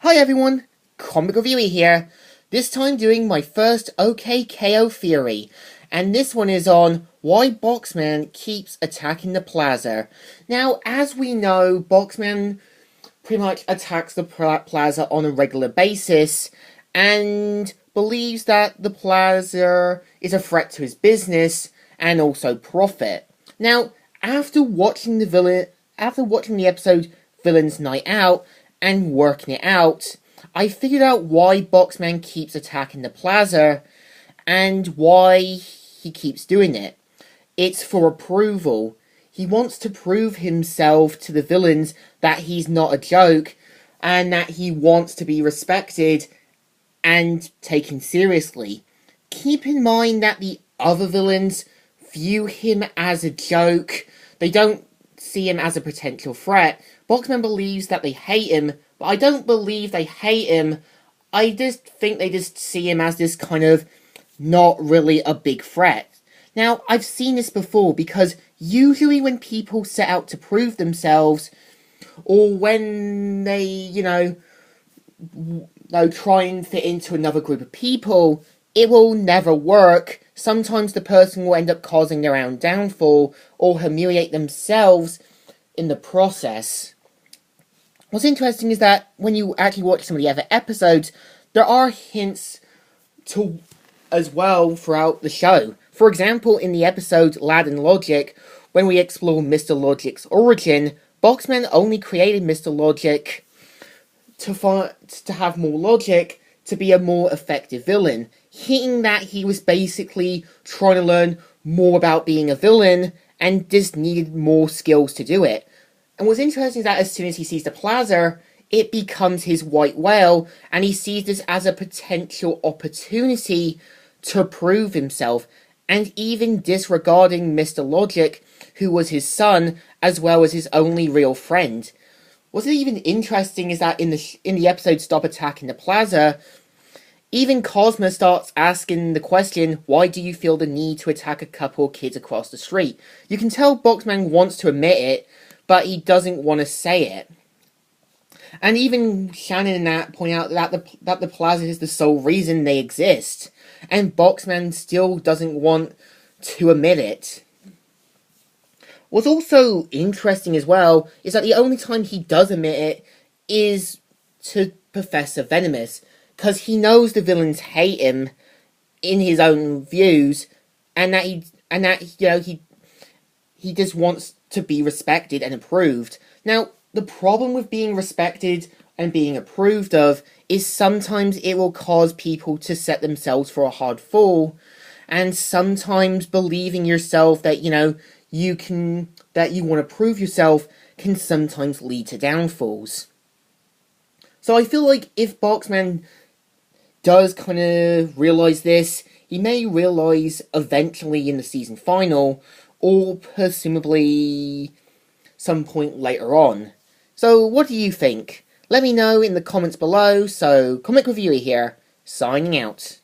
Hi everyone, Comic Reviewer here, this time doing my first OKKO theory, and this one is on why Boxman keeps attacking the plaza. Now, as we know, Boxman pretty much attacks the plaza on a regular basis, and believes that the plaza is a threat to his business, and also profit. Now, after watching the episode Villain's Night Out, and working it out, I figured out why Boxman keeps attacking the plaza, and why he keeps doing it. It's for approval. He wants to prove himself to the villains that he's not a joke, and that he wants to be respected and taken seriously. Keep in mind that the other villains view him as a joke. They don't see him as a potential threat. Boxman believes that they hate him, but I don't believe they hate him. I just think they just see him as this kind of not really a big threat. Now, I've seen this before, because usually when people set out to prove themselves, or when they, try and fit into another group of people, it will never work. Sometimes the person will end up causing their own downfall, or humiliate themselves in the process. What's interesting is that when you actually watch some of the other episodes, there are hints to as well throughout the show. For example, in the episode Lad and Logic, when we explore Mr. Logic's origin, Boxman only created Mr. Logic to have more logic, to be a more effective villain, hinting that he was basically trying to learn more about being a villain, and just needed more skills to do it. And what's interesting is that as soon as he sees the plaza, it becomes his white whale, and he sees this as a potential opportunity to prove himself, and even disregarding Mr. Logic, who was his son, as well as his only real friend. What's even interesting is that in the episode Stop Attacking the Plaza, even Cosmo starts asking the question, why do you feel the need to attack a couple of kids across the street? You can tell Boxman wants to admit it, but he doesn't want to say it. And even Shannon and Nat point out that the plaza is the sole reason they exist, and Boxman still doesn't want to admit it. What's also interesting as well is that the only time he does admit it is to Professor Venomous, because he knows the villains hate him in his own views, and that he just wants to be respected and approved. Now, the problem with being respected and being approved of is sometimes it will cause people to set themselves for a hard fall, and sometimes believing yourself that you want to prove yourself can sometimes lead to downfalls. So I feel like if Boxman does kind of realize this, he may realize eventually in the season final, or presumably some point later on. So what do you think? Let me know in the comments below. So Comic Reviewer here, signing out.